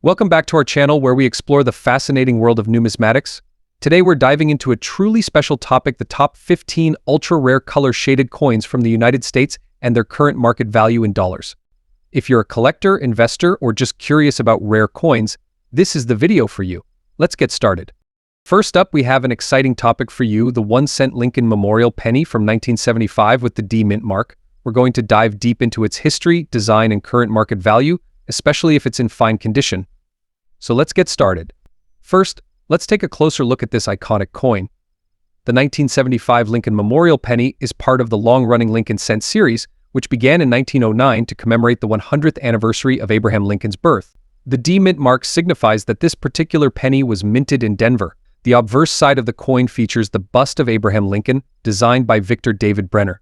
Welcome back to our channel where we explore the fascinating world of numismatics. Today we're diving into a truly special topic, the top 15 ultra-rare color-shaded coins from the United States and their current market value in dollars. If you're a collector, investor, or just curious about rare coins, this is the video for you. Let's get started. First up, we have an exciting topic for you, the 1-cent Lincoln Memorial penny from 1975 with the D mint mark. We're going to dive deep into its history, design, and current market value, especially if it's in fine condition. So let's get started. First, let's take a closer look at this iconic coin. The 1975 Lincoln Memorial penny is part of the long-running Lincoln cent series, which began in 1909 to commemorate the 100th anniversary of Abraham Lincoln's birth. The D mint mark signifies that this particular penny was minted in Denver. The obverse side of the coin features the bust of Abraham Lincoln, designed by Victor David Brenner.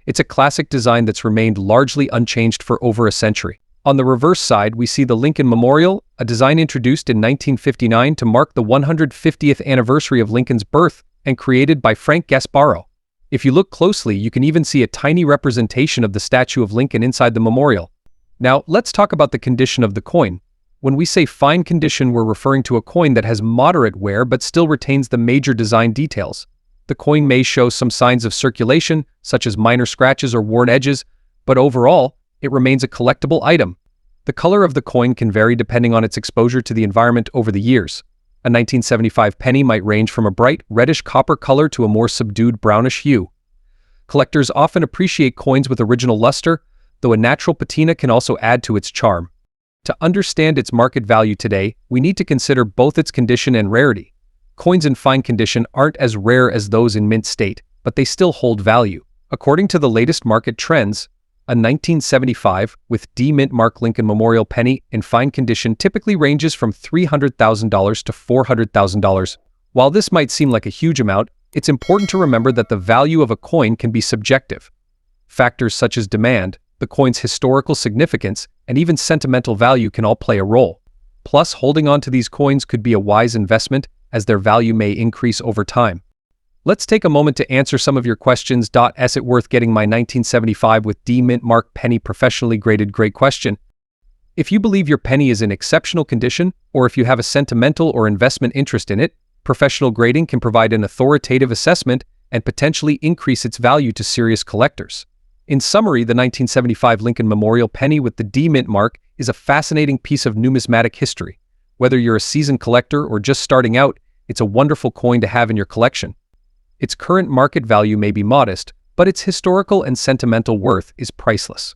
It's a classic design that's remained largely unchanged for over a century. On the reverse side, we see the Lincoln Memorial, a design introduced in 1959 to mark the 150th anniversary of Lincoln's birth and created by Frank Gasparro. If you look closely, you can even see a tiny representation of the statue of Lincoln inside the memorial. Now, let's talk about the condition of the coin. When we say fine condition, we're referring to a coin that has moderate wear but still retains the major design details. The coin may show some signs of circulation, such as minor scratches or worn edges, but overall, it remains a collectible item. The color of the coin can vary depending on its exposure to the environment over the years. A 1975 penny might range from a bright reddish copper color to a more subdued brownish hue. Collectors often appreciate coins with original luster, though a natural patina can also add to its charm. To understand its market value today, we need to consider both its condition and rarity. Coins in fine condition aren't as rare as those in mint state, but they still hold value. According to the latest market trends, a 1975 with D mint mark Lincoln Memorial penny in fine condition typically ranges from $300,000 to $400,000. While this might seem like a huge amount, it's important to remember that the value of a coin can be subjective. Factors such as demand, the coin's historical significance, and even sentimental value can all play a role. Plus, holding on to these coins could be a wise investment as their value may increase over time. Let's take a moment to answer some of your questions. Is it worth getting my 1975 with D mint mark penny professionally graded? Great question. If you believe your penny is in exceptional condition, or if you have a sentimental or investment interest in it, professional grading can provide an authoritative assessment and potentially increase its value to serious collectors. In summary, the 1975 Lincoln Memorial penny with the D mint mark is a fascinating piece of numismatic history. Whether you're a seasoned collector or just starting out, it's a wonderful coin to have in your collection. Its current market value may be modest, but its historical and sentimental worth is priceless.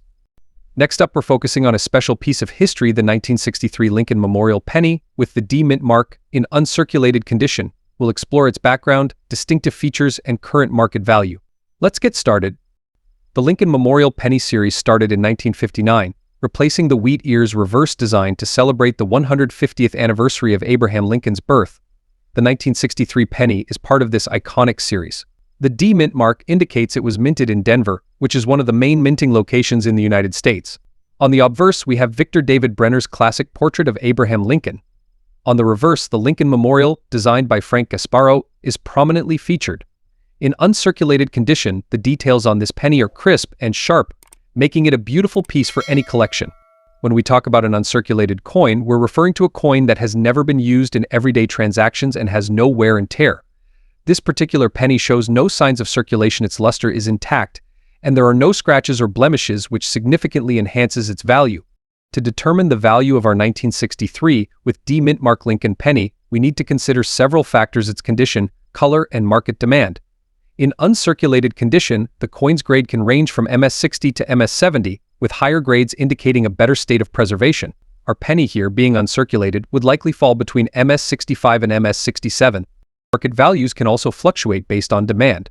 Next up, we're focusing on a special piece of history, the 1963 Lincoln Memorial penny with the D mint mark in uncirculated condition. We'll explore its background, distinctive features, and current market value. Let's get started. The Lincoln Memorial penny series started in 1959, replacing the wheat ears reverse design to celebrate the 150th anniversary of Abraham Lincoln's birth. The 1963 penny is part of this iconic series. The D mint mark indicates it was minted in Denver, which is one of the main minting locations in the United States. On the obverse, we have Victor David Brenner's classic portrait of Abraham Lincoln. On the reverse, the Lincoln Memorial, designed by Frank Gasparro, is prominently featured. In uncirculated condition, the details on this penny are crisp and sharp, making it a beautiful piece for any collection. When we talk about an uncirculated coin, we're referring to a coin that has never been used in everyday transactions and has no wear and tear. This particular penny shows no signs of circulation, its luster is intact, and there are no scratches or blemishes, which significantly enhances its value. To determine the value of our 1963 with D mint mark Lincoln penny, we need to consider several factors: its condition, color, and market demand. In uncirculated condition, the coin's grade can range from MS60 to MS70, with higher grades indicating a better state of preservation. Our penny here, being uncirculated, would likely fall between MS65 and MS67. Market values can also fluctuate based on demand.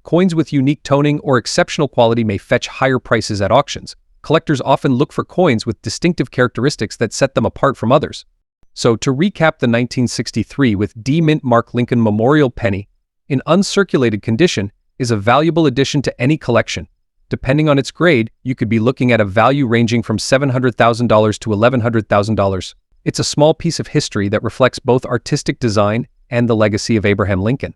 Coins with unique toning or exceptional quality may fetch higher prices at auctions. Collectors often look for coins with distinctive characteristics that set them apart from others. So, to recap, the 1963 with D mint mark Lincoln Memorial penny in uncirculated condition is a valuable addition to any collection. Depending on its grade, you could be looking at a value ranging from $700,000 to $1,100,000. It's a small piece of history that reflects both artistic design and the legacy of Abraham Lincoln.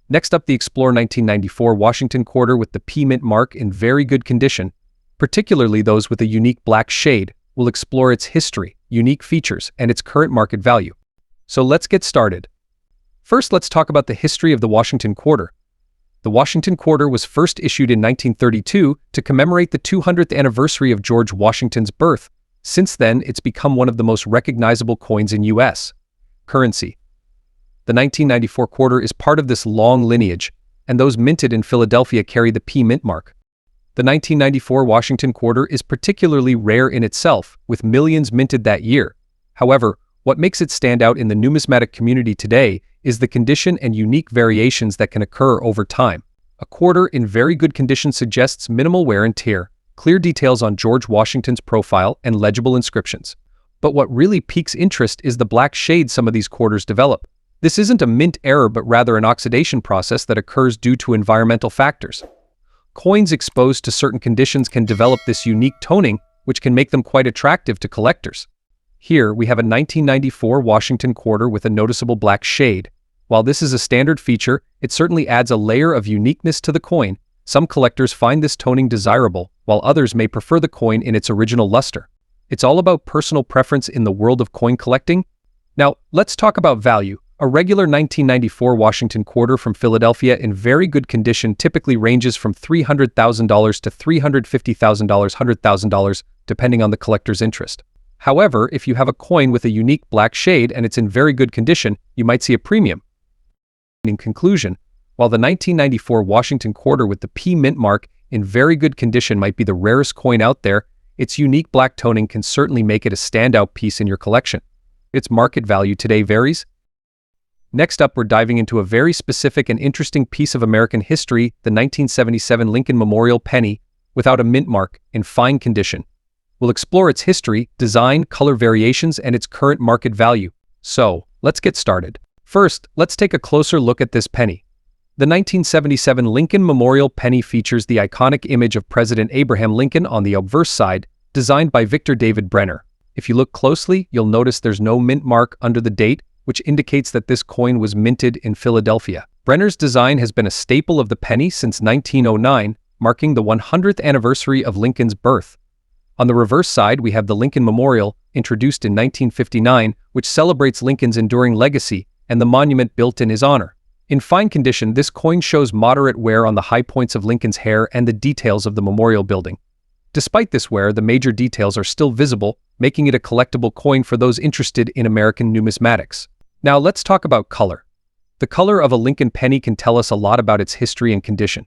Next up, the Explore 1994 Washington quarter with the P mint mark in very good condition, particularly those with a unique black shade. We'll explore its history, unique features, and its current market value. So let's get started. First, let's talk about the history of the Washington Quarter. The Washington Quarter was first issued in 1932 to commemorate the 200th anniversary of George Washington's birth. Since then, it's become one of the most recognizable coins in U.S. currency. The 1994 quarter is part of this long lineage, and those minted in Philadelphia carry the P mint mark. The 1994 Washington Quarter is particularly rare in itself, with millions minted that year. However, what makes it stand out in the numismatic community today is the condition and unique variations that can occur over time. A quarter in very good condition suggests minimal wear and tear, clear details on George Washington's profile, and legible inscriptions. But what really piques interest is the black shade some of these quarters develop. This isn't a mint error but rather an oxidation process that occurs due to environmental factors. Coins exposed to certain conditions can develop this unique toning, which can make them quite attractive to collectors. Here we have a 1994 Washington Quarter with a noticeable black shade. While this is a standard feature, it certainly adds a layer of uniqueness to the coin. Some collectors find this toning desirable, while others may prefer the coin in its original luster. It's all about personal preference in the world of coin collecting. Now, let's talk about value. A regular 1994 Washington Quarter from Philadelphia in very good condition typically ranges from $300,000 to $350,000, $100,000, depending on the collector's interest. However, if you have a coin with a unique black shade and it's in very good condition, you might see a premium. In conclusion, while the 1994 Washington Quarter with the P mint mark in very good condition might be the rarest coin out there, its unique black toning can certainly make it a standout piece in your collection. Its market value today varies. Next up, we're diving into a very specific and interesting piece of American history, the 1977 Lincoln Memorial penny, without a mint mark, in fine condition. We'll explore its history, design, color variations, and its current market value. So, let's get started. First, let's take a closer look at this penny. The 1977 Lincoln Memorial penny features the iconic image of President Abraham Lincoln on the obverse side, designed by Victor David Brenner. If you look closely, you'll notice there's no mint mark under the date, which indicates that this coin was minted in Philadelphia. Brenner's design has been a staple of the penny since 1909, marking the 100th anniversary of Lincoln's birth. On the reverse side, we have the Lincoln Memorial, introduced in 1959, which celebrates Lincoln's enduring legacy and the monument built in his honor. In fine condition, this coin shows moderate wear on the high points of Lincoln's hair and the details of the memorial building. Despite this wear, the major details are still visible, making it a collectible coin for those interested in American numismatics. Now let's talk about color. The color of a Lincoln penny can tell us a lot about its history and condition.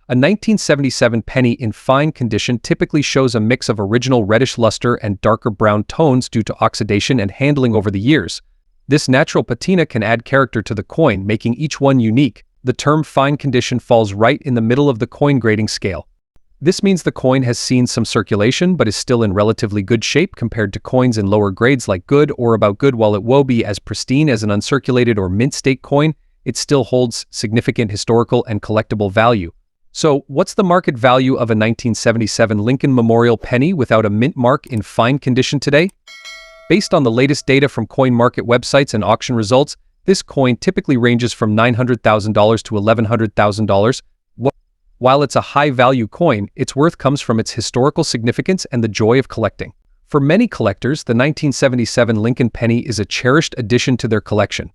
A 1977 penny in fine condition typically shows a mix of original reddish luster and darker brown tones due to oxidation and handling over the years. This natural patina can add character to the coin, making each one unique. The term fine condition falls right in the middle of the coin grading scale. This means the coin has seen some circulation but is still in relatively good shape compared to coins in lower grades like good or about good. While it won't be as pristine as an uncirculated or mint state coin, it still holds significant historical and collectible value. So, what's the market value of a 1977 Lincoln Memorial penny without a mint mark in fine condition today? Based on the latest data from coin market websites and auction results, this coin typically ranges from $900,000 to $1,100,000. While it's a high-value coin, its worth comes from its historical significance and the joy of collecting. For many collectors, the 1977 Lincoln penny is a cherished addition to their collection.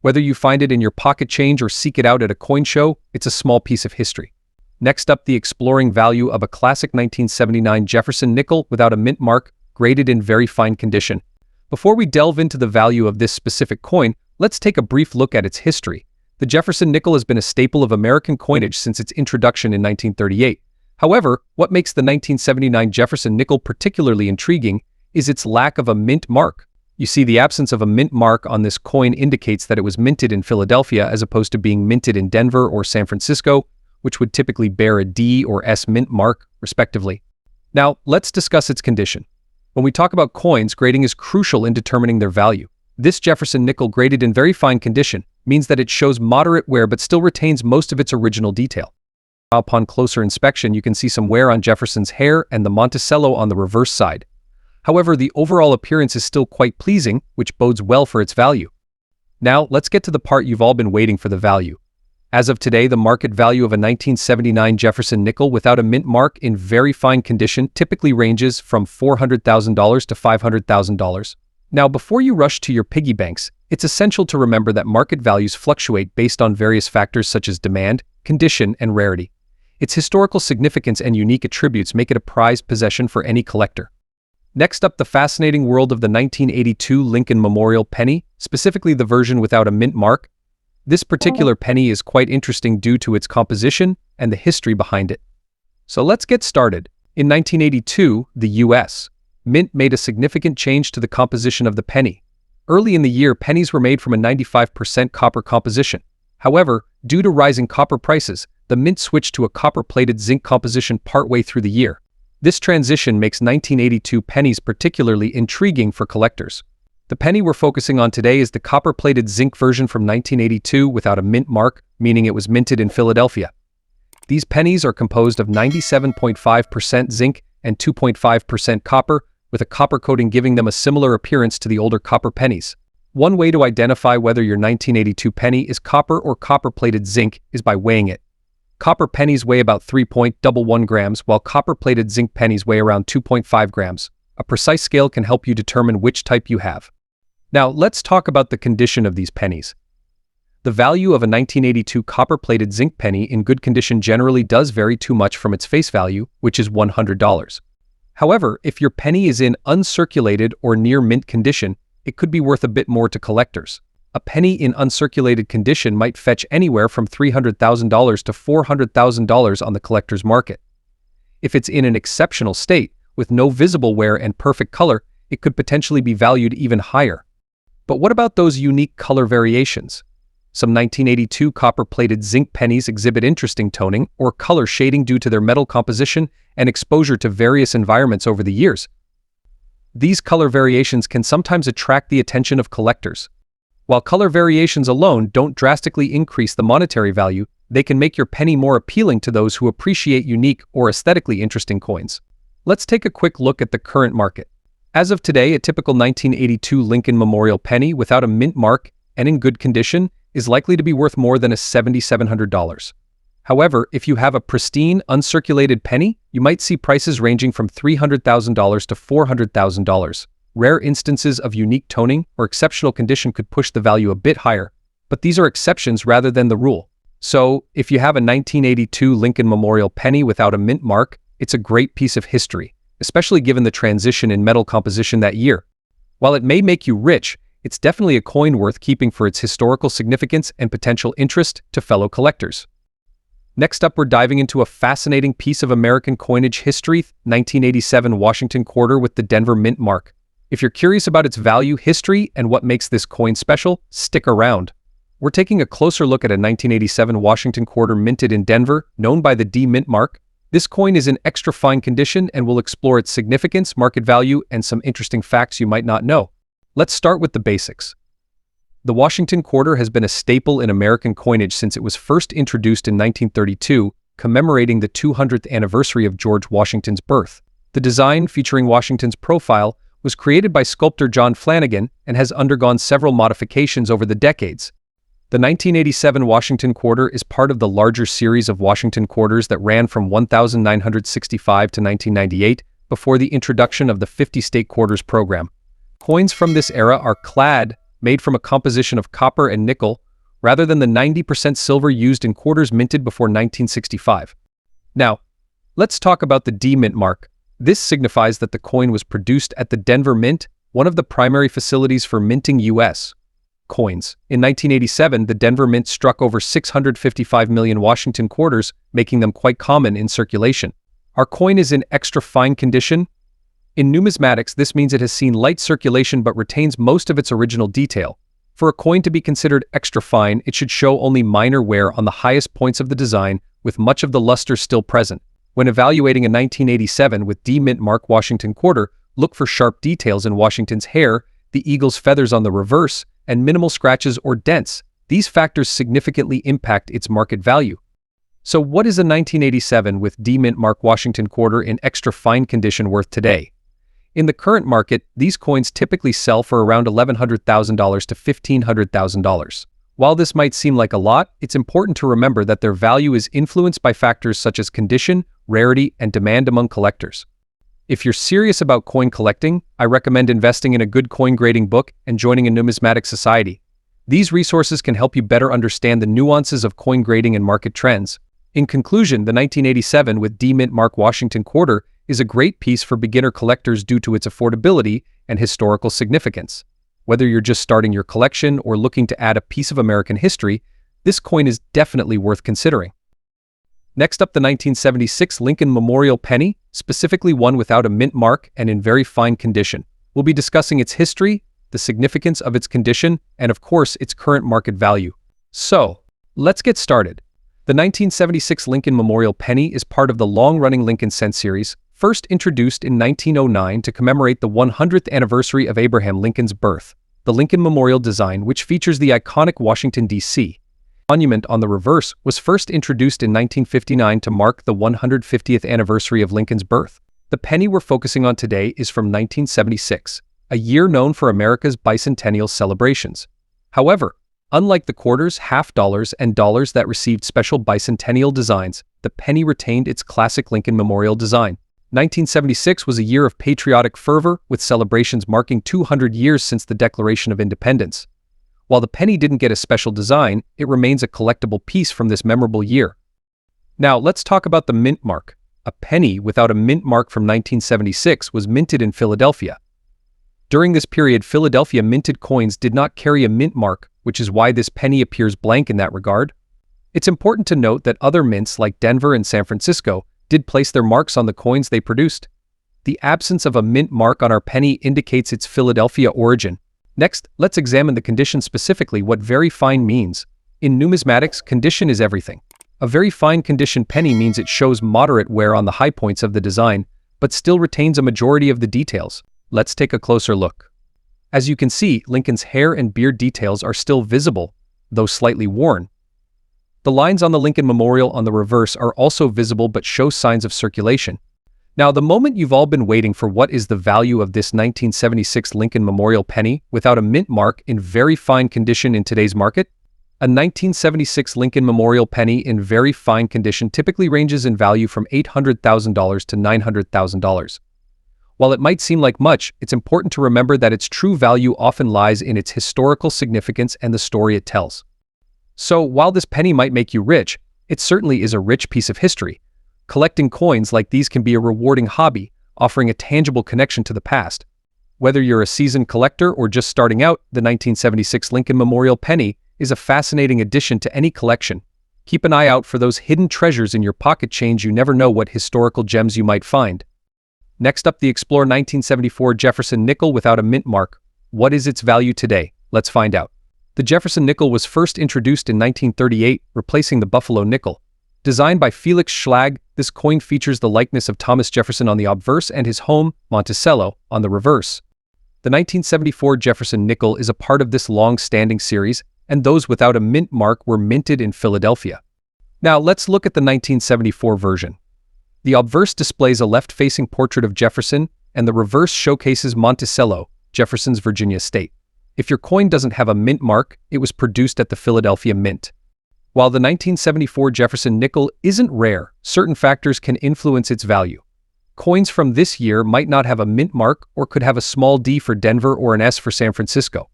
Whether you find it in your pocket change or seek it out at a coin show, it's a small piece of history. Next up, the exploring value of a classic 1979 Jefferson nickel without a mint mark, graded in very fine condition. Before we delve into the value of this specific coin, let's take a brief look at its history. The Jefferson nickel has been a staple of American coinage since its introduction in 1938. However, what makes the 1979 Jefferson nickel particularly intriguing is its lack of a mint mark. You see, the absence of a mint mark on this coin indicates that it was minted in Philadelphia as opposed to being minted in Denver or San Francisco, which would typically bear a D or S mint mark, respectively. Now, let's discuss its condition. When we talk about coins, grading is crucial in determining their value. This Jefferson nickel, graded in very fine condition, means that it shows moderate wear but still retains most of its original detail. Upon closer inspection, you can see some wear on Jefferson's hair and the Monticello on the reverse side. However, the overall appearance is still quite pleasing, which bodes well for its value. Now, let's get to the part you've all been waiting for: the value. As of today, the market value of a 1979 Jefferson nickel without a mint mark in very fine condition typically ranges from $400,000 to $500,000. Now, before you rush to your piggy banks, it's essential to remember that market values fluctuate based on various factors such as demand, condition, and rarity. Its historical significance and unique attributes make it a prized possession for any collector. Next up, the fascinating world of the 1982 Lincoln Memorial penny, specifically the version without a mint mark. This particular penny is quite interesting due to its composition and the history behind it. So let's get started. In 1982, the U.S. Mint made a significant change to the composition of the penny. Early in the year, pennies were made from a 95% copper composition. However, due to rising copper prices, the mint switched to a copper-plated zinc composition partway through the year. This transition makes 1982 pennies particularly intriguing for collectors. The penny we're focusing on today is the copper-plated zinc version from 1982 without a mint mark, meaning it was minted in Philadelphia. These pennies are composed of 97.5% zinc and 2.5% copper, with a copper coating giving them a similar appearance to the older copper pennies. One way to identify whether your 1982 penny is copper or copper-plated zinc is by weighing it. Copper pennies weigh about 3.11 grams, while copper-plated zinc pennies weigh around 2.5 grams. A precise scale can help you determine which type you have. Now, let's talk about the condition of these pennies. The value of a 1982 copper-plated zinc penny in good condition generally does vary too much from its face value, which is $100. However, if your penny is in uncirculated or near mint condition, it could be worth a bit more to collectors. A penny in uncirculated condition might fetch anywhere from $300,000 to $400,000 on the collector's market. If it's in an exceptional state, with no visible wear and perfect color, it could potentially be valued even higher. But what about those unique color variations? Some 1982 copper-plated zinc pennies exhibit interesting toning or color shading due to their metal composition and exposure to various environments over the years. These color variations can sometimes attract the attention of collectors. While color variations alone don't drastically increase the monetary value, they can make your penny more appealing to those who appreciate unique or aesthetically interesting coins. Let's take a quick look at the current market. As of today, a typical 1982 Lincoln Memorial penny without a mint mark and in good condition is likely to be worth more than $7,700. However, if you have a pristine, uncirculated penny, you might see prices ranging from $300,000 to $400,000. Rare instances of unique toning or exceptional condition could push the value a bit higher, but these are exceptions rather than the rule. So, if you have a 1982 Lincoln Memorial penny without a mint mark, it's a great piece of history, especially given the transition in metal composition that year. While it may make you rich, it's definitely a coin worth keeping for its historical significance and potential interest to fellow collectors. Next up, we're diving into a fascinating piece of American coinage history, 1987 Washington quarter with the Denver mint mark. If you're curious about its value, history, and what makes this coin special, stick around. We're taking a closer look at a 1987 Washington quarter minted in Denver, known by the D mint mark. This coin is in extra fine condition and will explore its significance, market value, and some interesting facts you might not know. Let's start with the basics. The Washington quarter has been a staple in American coinage since it was first introduced in 1932, commemorating the 200th anniversary of George Washington's birth. The design, featuring Washington's profile, was created by sculptor John Flanagan and has undergone several modifications over the decades. The 1987 Washington quarter is part of the larger series of Washington quarters that ran from 1965 to 1998 before the introduction of the 50-state quarters program. Coins from this era are made from a composition of copper and nickel, rather than the 90% silver used in quarters minted before 1965. Now, let's talk about the D mint mark. This signifies that the coin was produced at the Denver Mint, one of the primary facilities for minting U.S. coins. In 1987, the Denver Mint struck over 655 million Washington quarters, making them quite common in circulation. Our coin is in extra fine condition. In numismatics, this means it has seen light circulation but retains most of its original detail. For a coin to be considered extra fine, it should show only minor wear on the highest points of the design, with much of the luster still present. When evaluating a 1987 with D mint mark Washington quarter, look for sharp details in Washington's hair, the eagle's feathers on the reverse, and minimal scratches or dents. These factors significantly impact its market value. So what is a 1987 with D mint mark Washington quarter in extra fine condition worth today? In the current market, these coins typically sell for around $1,100,000 to $1,500,000. While this might seem like a lot, it's important to remember that their value is influenced by factors such as condition, rarity, and demand among collectors. If you're serious about coin collecting, I recommend investing in a good coin grading book and joining a numismatic society. These resources can help you better understand the nuances of coin grading and market trends. In conclusion, the 1987 with D Mint Mark Washington quarter is a great piece for beginner collectors due to its affordability and historical significance. Whether you're just starting your collection or looking to add a piece of American history, this coin is definitely worth considering. Next up, the 1976 Lincoln Memorial Penny, specifically one without a mint mark and in very fine condition. We'll be discussing its history, the significance of its condition, and of course, its current market value. So, let's get started. The 1976 Lincoln Memorial Penny is part of the long-running Lincoln Cent series, first introduced in 1909 to commemorate the 100th anniversary of Abraham Lincoln's birth. The Lincoln Memorial design, which features the iconic Washington, D.C. monument on the reverse, was first introduced in 1959 to mark the 150th anniversary of Lincoln's birth. The penny we're focusing on today is from 1976, a year known for America's bicentennial celebrations. However, unlike the quarters, half dollars, and dollars that received special bicentennial designs, the penny retained its classic Lincoln Memorial design. 1976 was a year of patriotic fervor, with celebrations marking 200 years since the Declaration of Independence. While the penny didn't get a special design, it remains a collectible piece from this memorable year. Now, let's talk about the mint mark. A penny without a mint mark from 1976 was minted in Philadelphia. During this period, Philadelphia minted coins did not carry a mint mark, which is why this penny appears blank in that regard. It's important to note that other mints like Denver and San Francisco did place their marks on the coins they produced. The absence of a mint mark on our penny indicates its Philadelphia origin. Next, let's examine the condition, specifically what very fine means. In numismatics, condition is everything. A very fine condition penny means it shows moderate wear on the high points of the design, but still retains a majority of the details. Let's take a closer look. As you can see, Lincoln's hair and beard details are still visible, though slightly worn. The lines on the Lincoln Memorial on the reverse are also visible but show signs of circulation. Now, the moment you've all been waiting for: what is the value of this 1976 Lincoln Memorial penny without a mint mark in very fine condition in today's market? A 1976 Lincoln Memorial penny in very fine condition typically ranges in value from $800,000 to $900,000. While it might seem like much, it's important to remember that its true value often lies in its historical significance and the story it tells. So, while this penny might make you rich, it certainly is a rich piece of history. Collecting coins like these can be a rewarding hobby, offering a tangible connection to the past. Whether you're a seasoned collector or just starting out, the 1976 Lincoln Memorial penny is a fascinating addition to any collection. Keep an eye out for those hidden treasures in your pocket change. You never know what historical gems you might find. Next up, the Explore 1974 Jefferson nickel without a mint mark. What is its value today? Let's find out. The Jefferson nickel was first introduced in 1938, replacing the Buffalo nickel. Designed by Felix Schlag, this coin features the likeness of Thomas Jefferson on the obverse and his home, Monticello, on the reverse. The 1974 Jefferson nickel is a part of this long-standing series, and those without a mint mark were minted in Philadelphia. Now, let's look at the 1974 version. The obverse displays a left-facing portrait of Jefferson, and the reverse showcases Monticello, Jefferson's Virginia state. If your coin doesn't have a mint mark, it was produced at the Philadelphia Mint. While the 1974 Jefferson nickel isn't rare, certain factors can influence its value. Coins from this year might not have a mint mark or could have a small d for Denver or an s for San Francisco.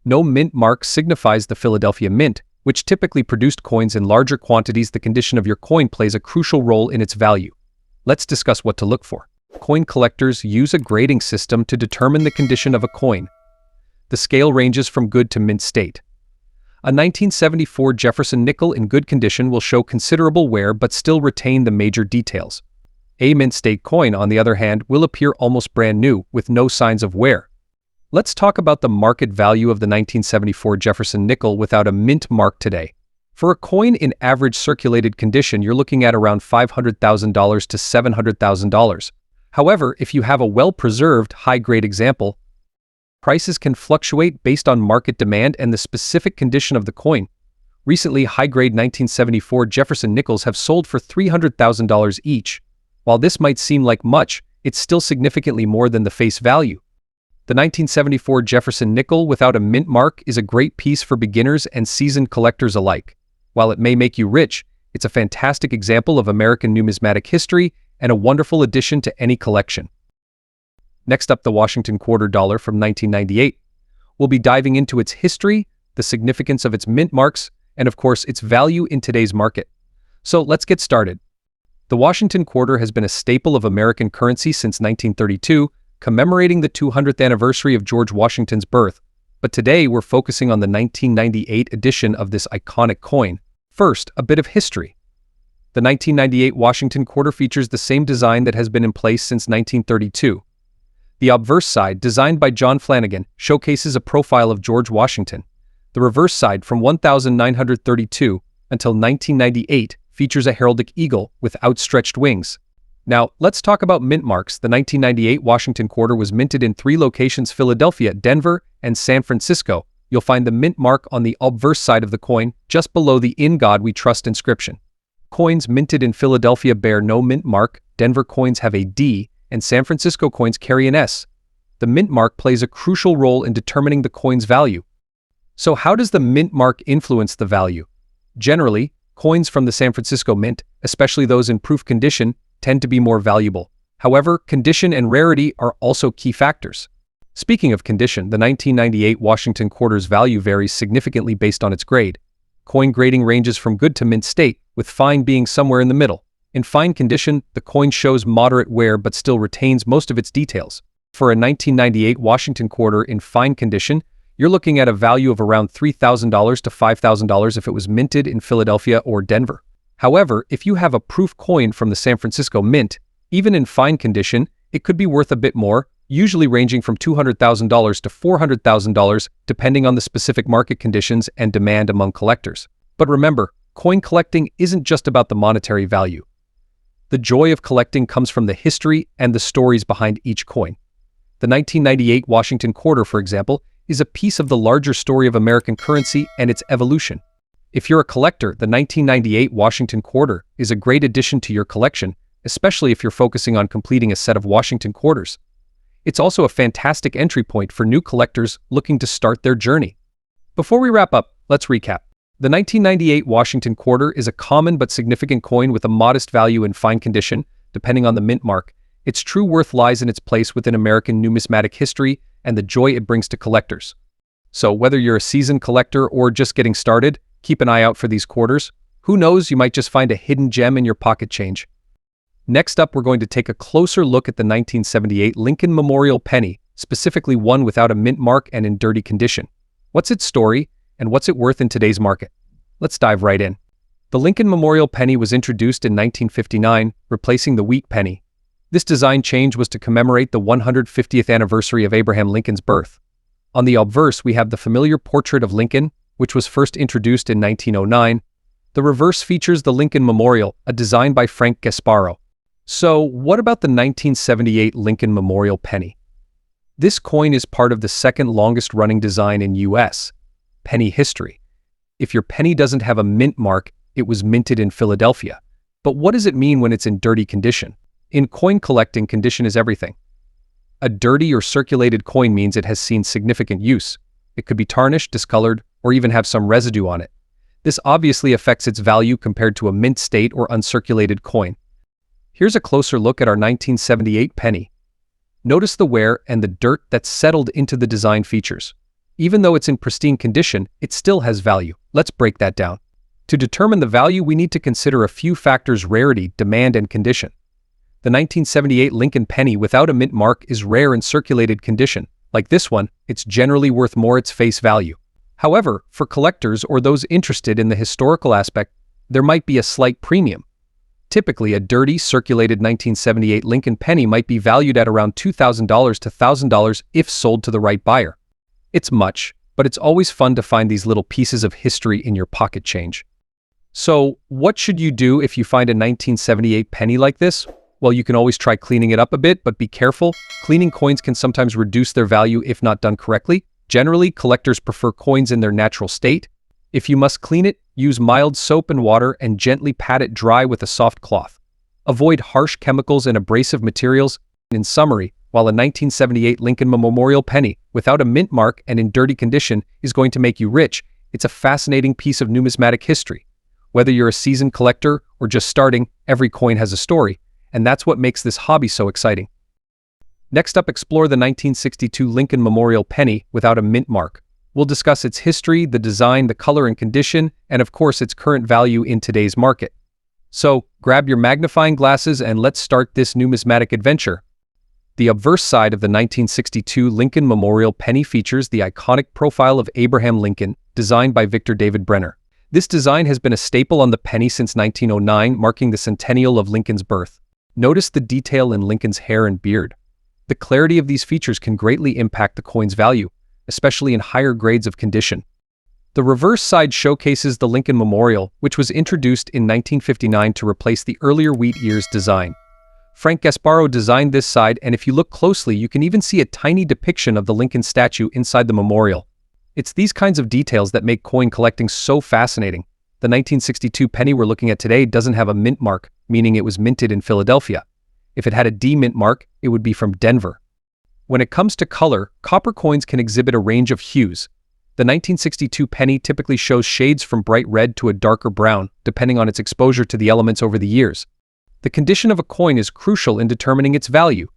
No mint mark signifies the Philadelphia Mint, which typically produced coins in larger quantities. The condition of your coin plays a crucial role in its value. Let's discuss what to look for. Coin collectors use a grading system to determine the condition of a coin. The scale ranges from good to mint state. A 1974 Jefferson nickel in good condition will show considerable wear but still retain the major details. A mint state coin, on the other hand, will appear almost brand new, with no signs of wear. Let's talk about the market value of the 1974 Jefferson nickel without a mint mark today. For a coin in average circulated condition, you're looking at around $500,000 to $700,000. However, if you have a well-preserved, high-grade example, prices can fluctuate based on market demand and the specific condition of the coin. Recently, high-grade 1974 Jefferson nickels have sold for $300,000 each. While this might seem like much, it's still significantly more than the face value. The 1974 Jefferson nickel without a mint mark is a great piece for beginners and seasoned collectors alike. While it may make you rich, it's a fantastic example of American numismatic history and a wonderful addition to any collection. Next up, the Washington quarter dollar from 1998. We'll be diving into its history, the significance of its mint marks, and of course, its value in today's market. So let's get started. The Washington quarter has been a staple of American currency since 1932, commemorating the 200th anniversary of George Washington's birth. But today, we're focusing on the 1998 edition of this iconic coin. First, a bit of history. The 1998 Washington quarter features the same design that has been in place since 1932. The obverse side, designed by John Flanagan, showcases a profile of George Washington. The reverse side, from 1932 until 1998, features a heraldic eagle with outstretched wings. Now, let's talk about mint marks. The 1998 Washington quarter was minted in 3 locations: Philadelphia, Denver, and San Francisco. You'll find the mint mark on the obverse side of the coin, just below the "In God We Trust" inscription. Coins minted in Philadelphia bear no mint mark, Denver coins have a D, and San Francisco coins carry an S. The mint mark plays a crucial role in determining the coin's value. So how does the mint mark influence the value? Generally, coins from the San Francisco Mint, especially those in proof condition, tend to be more valuable. However, condition and rarity are also key factors. Speaking of condition, the 1998 Washington quarter's value varies significantly based on its grade. Coin grading ranges from good to mint state, with fine being somewhere in the middle. In fine condition, the coin shows moderate wear but still retains most of its details. For a 1998 Washington quarter in fine condition, you're looking at a value of around $3,000 to $5,000 if it was minted in Philadelphia or Denver. However, if you have a proof coin from the San Francisco Mint, even in fine condition, it could be worth a bit more, usually ranging from $200,000 to $400,000, depending on the specific market conditions and demand among collectors. But remember, coin collecting isn't just about the monetary value. The joy of collecting comes from the history and the stories behind each coin. The 1998 Washington quarter, for example, is a piece of the larger story of American currency and its evolution. If you're a collector, the 1998 Washington quarter is a great addition to your collection, especially if you're focusing on completing a set of Washington quarters. It's also a fantastic entry point for new collectors looking to start their journey. Before we wrap up, let's recap. The 1998 Washington quarter is a common but significant coin with a modest value in fine condition, depending on the mint mark. Its true worth lies in its place within American numismatic history and the joy it brings to collectors. So whether you're a seasoned collector or just getting started, keep an eye out for these quarters. Who knows, you might just find a hidden gem in your pocket change. Next up, we're going to take a closer look at the 1978 Lincoln Memorial penny, specifically one without a mint mark and in dirty condition. What's its story, and what's it worth in today's market? Let's dive right in. The Lincoln Memorial penny was introduced in 1959, replacing the wheat penny. This design change was to commemorate the 150th anniversary of Abraham Lincoln's birth. On the obverse, we have the familiar portrait of Lincoln, which was first introduced in 1909. The reverse features the Lincoln Memorial, a design by Frank Gasparo. So, what about the 1978 Lincoln Memorial penny? This coin is part of the second longest running design in U.S. penny history. If your penny doesn't have a mint mark, it was minted in Philadelphia. But what does it mean when it's in dirty condition? In coin collecting, condition is everything. A dirty or circulated coin means it has seen significant use. It could be tarnished, discolored, or even have some residue on it. This obviously affects its value compared to a mint state or uncirculated coin. Here's a closer look at our 1978 penny. Notice the wear and the dirt that's settled into the design features. Even though it's in pristine condition, it still has value. Let's break that down. To determine the value, we need to consider a few factors: rarity, demand, and condition. The 1978 Lincoln penny without a mint mark is rare in circulated condition. Like this one, it's generally worth more its face value. However, for collectors or those interested in the historical aspect, there might be a slight premium. Typically, a dirty, circulated 1978 Lincoln penny might be valued at around $2,000 to $1,000 if sold to the right buyer. It's much, but it's always fun to find these little pieces of history in your pocket change. So, what should you do if you find a 1978 penny like this? Well, you can always try cleaning it up a bit, but be careful. Cleaning coins can sometimes reduce their value if not done correctly. Generally, collectors prefer coins in their natural state. If you must clean it, use mild soap and water and gently pat it dry with a soft cloth. Avoid harsh chemicals and abrasive materials. In summary, while a 1978 Lincoln Memorial penny, without a mint mark and in dirty condition, is going to make you rich. It's a fascinating piece of numismatic history. Whether you're a seasoned collector or just starting, every coin has a story, and that's what makes this hobby so exciting. Next up, explore the 1962 Lincoln Memorial penny without a mint mark. We'll discuss its history, the design, the color and condition, and of course its current value in today's market. So, grab your magnifying glasses and let's start this numismatic adventure. The obverse side of the 1962 Lincoln Memorial penny features the iconic profile of Abraham Lincoln, designed by Victor David Brenner. This design has been a staple on the penny since 1909, marking the centennial of Lincoln's birth. Notice the detail in Lincoln's hair and beard. The clarity of these features can greatly impact the coin's value, especially in higher grades of condition. The reverse side showcases the Lincoln Memorial, which was introduced in 1959 to replace the earlier wheat ears design. Frank Gasparo designed this side, and if you look closely, you can even see a tiny depiction of the Lincoln statue inside the memorial. It's these kinds of details that make coin collecting so fascinating. The 1962 penny we're looking at today doesn't have a mint mark, meaning it was minted in Philadelphia. If it had a D mint mark, it would be from Denver. When it comes to color, copper coins can exhibit a range of hues. The 1962 penny typically shows shades from bright red to a darker brown, depending on its exposure to the elements over the years. The condition of a coin is crucial in determining its value.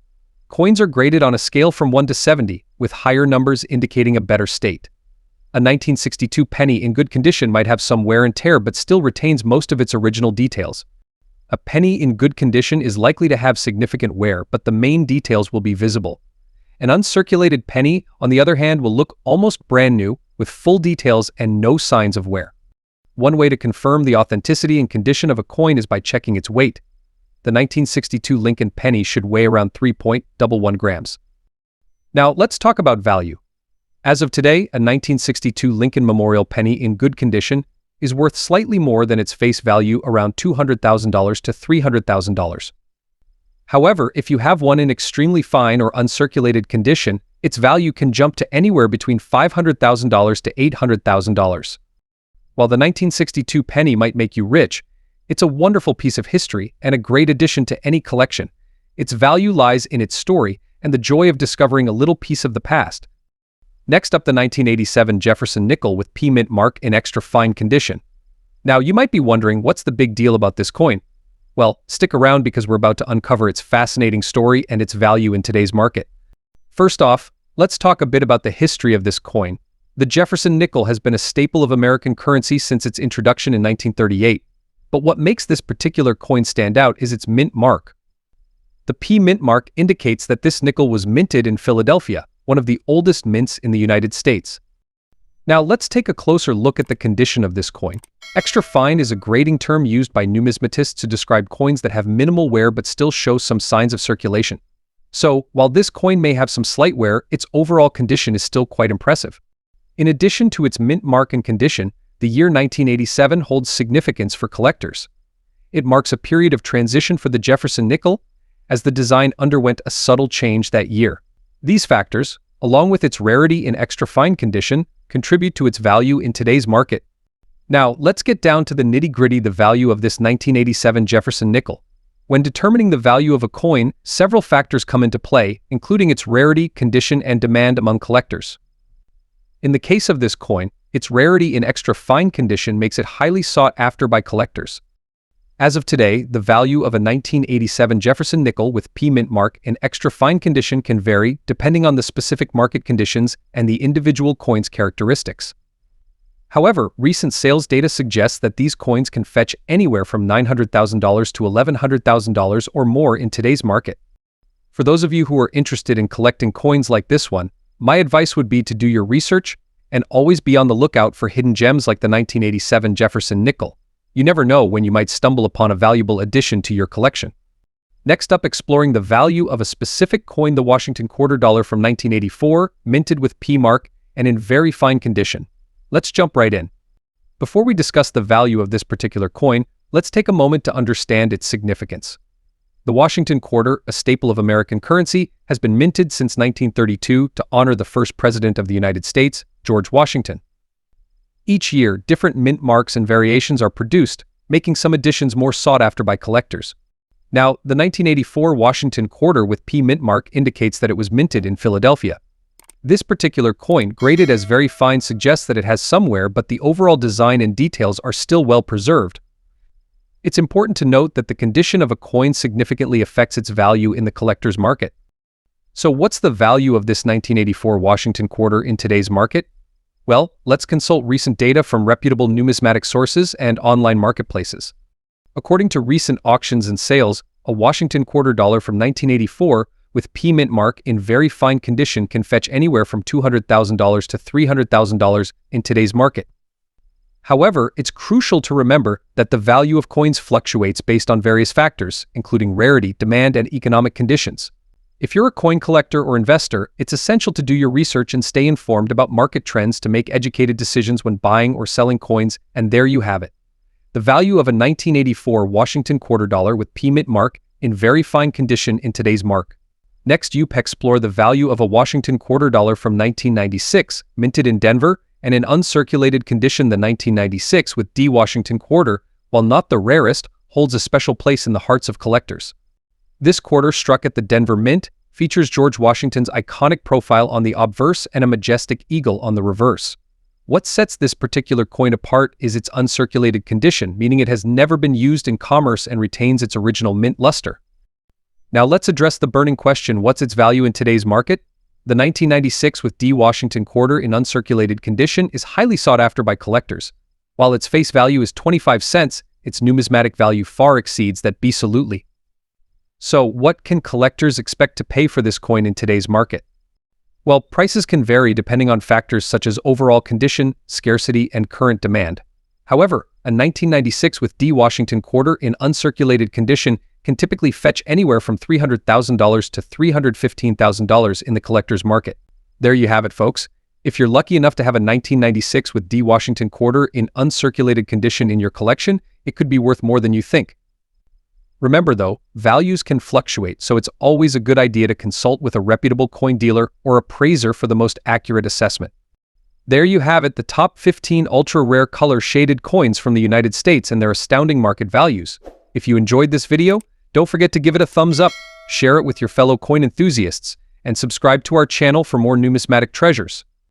Coins are graded on a scale from 1 to 70, with higher numbers indicating a better state. A 1962 penny in good condition might have some wear and tear but still retains most of its original details. A penny in good condition is likely to have significant wear, but the main details will be visible. An uncirculated penny, on the other hand, will look almost brand new, with full details and no signs of wear. One way to confirm the authenticity and condition of a coin is by checking its weight. The 1962 Lincoln penny should weigh around 3.11 grams. Now, let's talk about value. As of today, a 1962 Lincoln Memorial penny in good condition is worth slightly more than its face value, around $200,000 to $300,000. However, if you have one in extremely fine or uncirculated condition, its value can jump to anywhere between $500,000 to $800,000. While the 1962 penny might make you rich, it's a wonderful piece of history and a great addition to any collection. Its value lies in its story and the joy of discovering a little piece of the past. Next up, the 1987 Jefferson nickel with P mint mark in extra fine condition. Now, you might be wondering, what's the big deal about this coin? Well, stick around because we're about to uncover its fascinating story and its value in today's market. First off, let's talk a bit about the history of this coin. The Jefferson nickel has been a staple of American currency since its introduction in 1938. But what makes this particular coin stand out is its mint mark. The P mint mark indicates that this nickel was minted in Philadelphia, one of the oldest mints in the United States. Now let's take a closer look at the condition of this coin. Extra fine is a grading term used by numismatists to describe coins that have minimal wear but still show some signs of circulation. So, while this coin may have some slight wear, its overall condition is still quite impressive. In addition to its mint mark and condition, the year 1987 holds significance for collectors. It marks a period of transition for the Jefferson nickel, as the design underwent a subtle change that year. These factors, along with its rarity in extra fine condition, contribute to its value in today's market. Now, let's get down to the nitty-gritty, the value of this 1987 Jefferson nickel. When determining the value of a coin, several factors come into play, including its rarity, condition, and demand among collectors. In the case of this coin, its rarity in extra fine condition makes it highly sought after by collectors. As of today, the value of a 1987 Jefferson nickel with P mint mark in extra fine condition can vary depending on the specific market conditions and the individual coin's characteristics. However, recent sales data suggests that these coins can fetch anywhere from $900,000 to $1,100,000 or more in today's market. For those of you who are interested in collecting coins like this one, my advice would be to do your research and always be on the lookout for hidden gems like the 1987 Jefferson nickel. You never know when you might stumble upon a valuable addition to your collection. Next up, exploring the value of a specific coin, the Washington quarter dollar from 1984, minted with P mark and in very fine condition. Let's jump right in. Before we discuss the value of this particular coin, let's take a moment to understand its significance. The Washington quarter, a staple of American currency, has been minted since 1932 to honor the first president of the United States, George Washington. Each year, different mint marks and variations are produced, making some editions more sought after by collectors. Now, the 1984 Washington quarter with P mint mark indicates that it was minted in Philadelphia. This particular coin, graded as very fine, suggests that it has some wear, but the overall design and details are still well preserved. It's important to note that the condition of a coin significantly affects its value in the collector's market. So what's the value of this 1984 Washington quarter in today's market? Well, let's consult recent data from reputable numismatic sources and online marketplaces. According to recent auctions and sales, a Washington quarter dollar from 1984 with P mint mark in very fine condition can fetch anywhere from $200,000 to $300,000 in today's market. However, it's crucial to remember that the value of coins fluctuates based on various factors, including rarity, demand, and economic conditions. If you're a coin collector or investor, it's essential to do your research and stay informed about market trends to make educated decisions when buying or selling coins, and there you have it. The value of a 1984 Washington quarter dollar with P mint mark in very fine condition in today's market. Next, you explore the value of a Washington quarter dollar from 1996, minted in Denver, and in uncirculated condition. The 1996 with D Washington quarter, while not the rarest, holds a special place in the hearts of collectors. This quarter, struck at the Denver Mint, features George Washington's iconic profile on the obverse and a majestic eagle on the reverse. What sets this particular coin apart is its uncirculated condition, meaning it has never been used in commerce and retains its original mint luster. Now let's address the burning question: what's its value in today's market? The 1996 with D Washington quarter in uncirculated condition is highly sought after by collectors. While its face value is 25 cents, its numismatic value far exceeds that. Absolutely. So, what can collectors expect to pay for this coin in today's market? Well, prices can vary depending on factors such as overall condition, scarcity, and current demand. However, a 1996 with D Washington quarter in uncirculated condition can typically fetch anywhere from $300,000 to $315,000 in the collector's market. There you have it, folks. If you're lucky enough to have a 1996 with D Washington quarter in uncirculated condition in your collection, it could be worth more than you think. Remember though, values can fluctuate, so it's always a good idea to consult with a reputable coin dealer or appraiser for the most accurate assessment. There you have it, the top 15 ultra-rare color-shaded coins from the United States and their astounding market values. If you enjoyed this video, don't forget to give it a thumbs up, share it with your fellow coin enthusiasts, and subscribe to our channel for more numismatic treasures.